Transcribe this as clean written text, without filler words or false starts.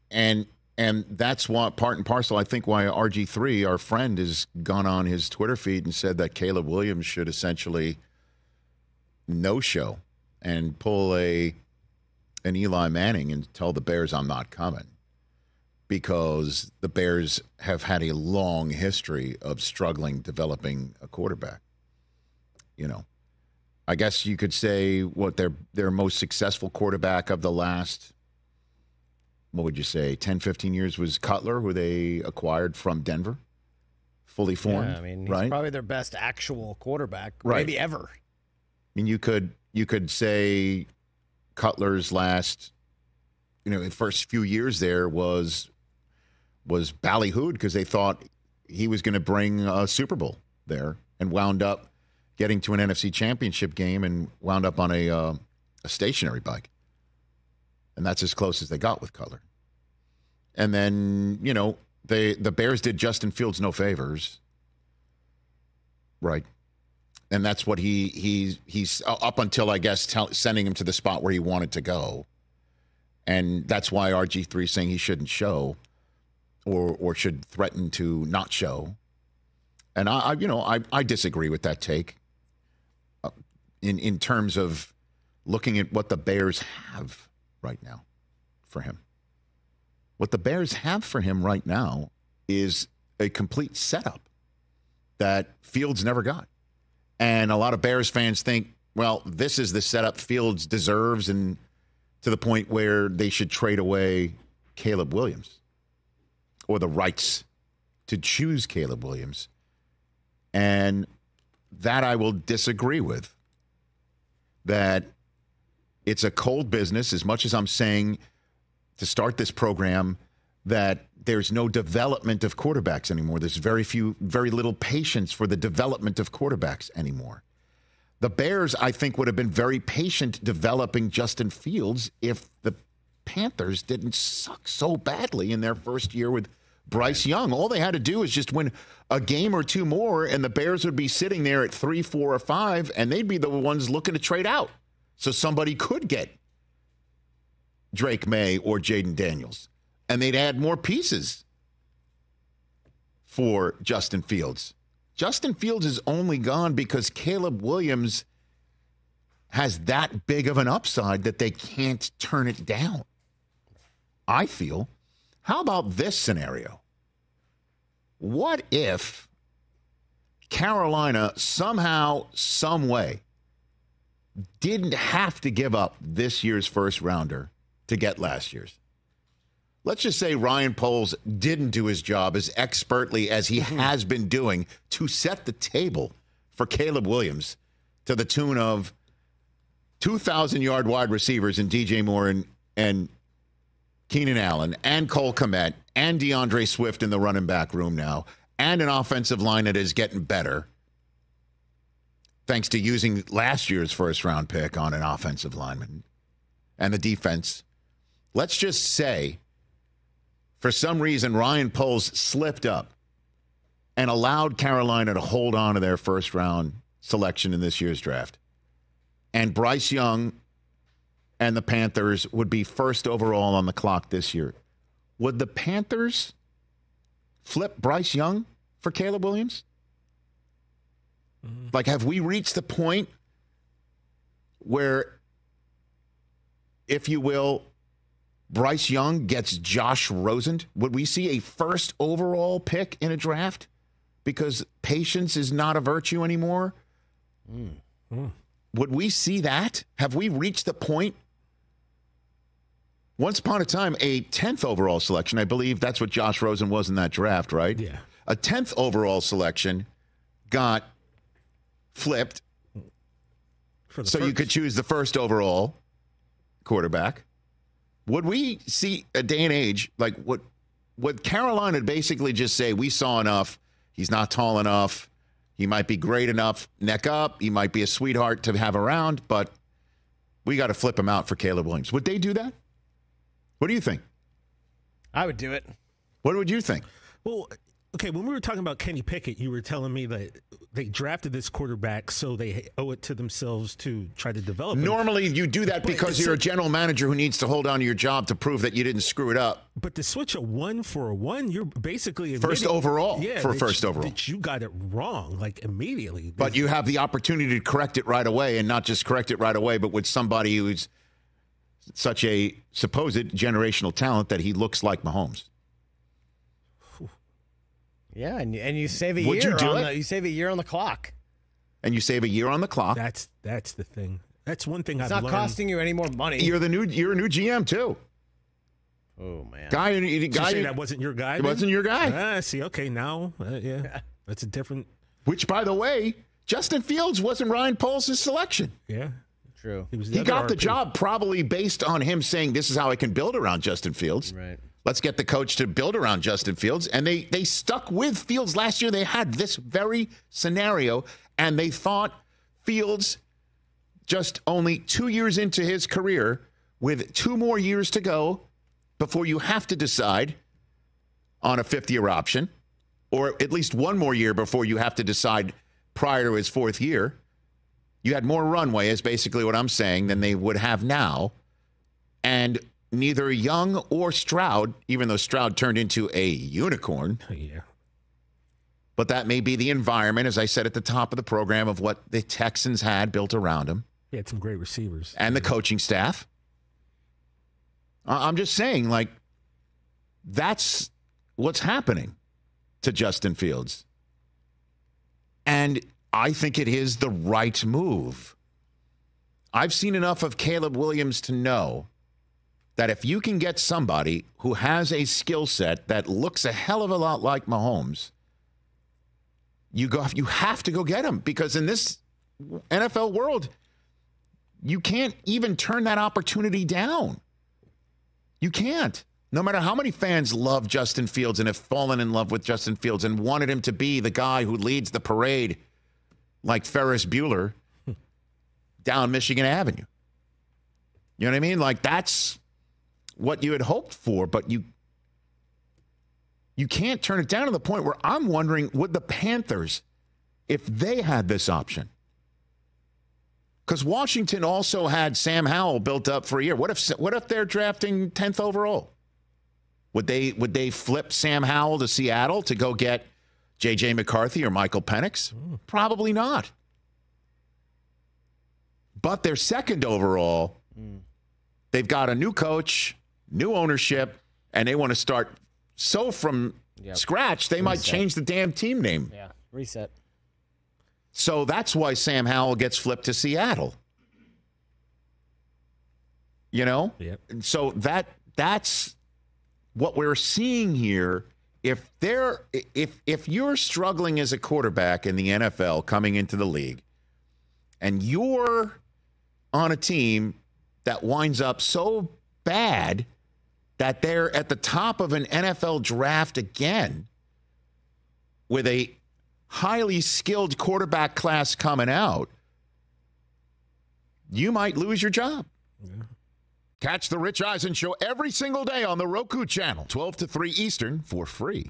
And that's what part and parcel, I think, why RG3, our friend, has gone on his Twitter feed and said that Caleb Williams should essentially no-show and pull an Eli Manning and tell the Bears I'm not coming, because the Bears have had a long history of struggling developing a quarterback. You know, I guess you could say what their most successful quarterback of the last, what would you say, 10, 15 years was Cutler, who they acquired from Denver, fully formed. Yeah, I mean, he's right? probably their best actual quarterback, Right. maybe ever. I mean, you could say Cutler's last, the first few years there was ballyhooed because they thought he was going to bring a Super Bowl there, and wound up getting to an NFC Championship game and wound up on a stationary bike. And that's as close as they got with Cutler. And then, the Bears did Justin Fields no favors. Right. And that's what he's up until, I guess, sending him to the spot where he wanted to go. And that's why RG3 is saying he shouldn't show or should threaten to not show. And I disagree with that take in terms of looking at what the Bears have right now for him. What the Bears have for him right now is a complete setup that Fields never got. And a lot of Bears fans think, well, this is the setup Fields deserves, and to the point where they should trade away Caleb Williams or the rights to choose Caleb Williams. And that I will disagree with. That it's a cold business, as much as I'm saying to start this program that there's no development of quarterbacks anymore. There's very little patience for the development of quarterbacks anymore. The Bears, I think, would have been very patient developing Justin Fields if the Panthers didn't suck so badly in their first year with Bryce Young. All they had to do is just win a game or two more, and the Bears would be sitting there at 3, 4, or 5, and they'd be the ones looking to trade out. So somebody could get Drake May or Jaden Daniels, and they'd add more pieces for Justin Fields. Justin Fields is only gone because Caleb Williams has that big of an upside that they can't turn it down, I feel. How about this scenario? What if Carolina somehow, some way, didn't have to give up this year's first rounder to get last year's? Let's just say Ryan Poles didn't do his job as expertly as he has been doing to set the table for Caleb Williams to the tune of 2,000-yard wide receivers in DJ Moore and Keenan Allen and Cole Kmet and DeAndre Swift in the running back room now, and an offensive line that is getting better thanks to using last year's first-round pick on an offensive lineman and the defense. Let's just say, for some reason, Ryan Poles slipped up and allowed Carolina to hold on to their first-round selection in this year's draft. And Bryce Young and the Panthers would be first overall on the clock this year. Would the Panthers flip Bryce Young for Caleb Williams? Like, have we reached the point where, if you will, Bryce Young gets Josh Rosen? Would we see a first overall pick in a draft because patience is not a virtue anymore? Would we see that? Have we reached the point? Once upon a time, a 10th overall selection, I believe that's what Josh Rosen was in that draft, right? Yeah. A 10th overall selection got flipped so you could choose the first overall quarterback. Would we see a day and age, like would Carolina basically just say, we saw enough, he's not tall enough, he might be great enough neck up, he might be a sweetheart to have around, but we got to flip him out for Caleb Williams? Would they do that? What do you think? I would do it. What would you think? Well, Okay, when we were talking about Kenny Pickett, you were telling me that they drafted this quarterback, so they owe it to themselves to try to develop him. Normally, you do that because you're a general manager who needs to hold on to your job to prove that you didn't screw it up. But to switch a 1 for a 1, you're basically first overall. First overall. That you got it wrong, like immediately. But you have the opportunity to correct it right away, and not just correct it right away, but with somebody who's such a supposed generational talent that he looks like Mahomes. Yeah, and you save a Would year. you do you save a year on the clock. And you save a year on the clock. That's the thing. That's one thing I've learned. It's not costing you any more money. You're a new GM too. Oh man, guy that wasn't your guy. It wasn't your guy. See, okay, now, yeah, that's a different. Which, by the way, Justin Fields wasn't Ryan Poles' selection. Yeah, true. He got the job probably based on him saying, "This is how I can build around Justin Fields." Right. Let's get the coach to build around Justin Fields. And they stuck with Fields last year. They had this very scenario, and they thought Fields, just only 2 years into his career, with 2 more years to go before you have to decide on a 5th-year option, or at least 1 more year before you have to decide prior to his 4th year. You had more runway, is basically what I'm saying, than they would have now. And neither Young or Stroud, even though Stroud turned into a unicorn. Yeah. But that may be the environment, as I said at the top of the program, of what the Texans had built around him. He had some great receivers. And the coaching staff. I'm just saying, like, that's what's happening to Justin Fields. And I think it is the right move. I've seen enough of Caleb Williams to know that if you can get somebody who has a skill set that looks a hell of a lot like Mahomes, you have to go get him, because in this NFL world, you can't even turn that opportunity down. You can't. No matter how many fans love Justin Fields and have fallen in love with Justin Fields and wanted him to be the guy who leads the parade like Ferris Bueller down Michigan Avenue. You know what I mean? Like, that's what you had hoped for, but you can't turn it down, to the point where I'm wondering, would the Panthers, if they had this option? Because Washington also had Sam Howell built up for a year. What if they're drafting 10th overall? Would they flip Sam Howell to Seattle to go get J.J. McCarthy or Michael Penix? Probably not. But they're 2nd overall. They've got a new coach, new ownership, and they want to start from scratch. They might change the damn team name. Yeah, reset. So that's why Sam Howell gets flipped to Seattle. You know? Yep. And so that's what we're seeing here. If you're struggling as a quarterback in the NFL coming into the league, and you're on a team that winds up so bad that they're at the top of an NFL draft again with a highly skilled quarterback class coming out, you might lose your job. Yeah. Catch the Rich Eisen Show every single day on the Roku channel, 12 to 3 Eastern, for free.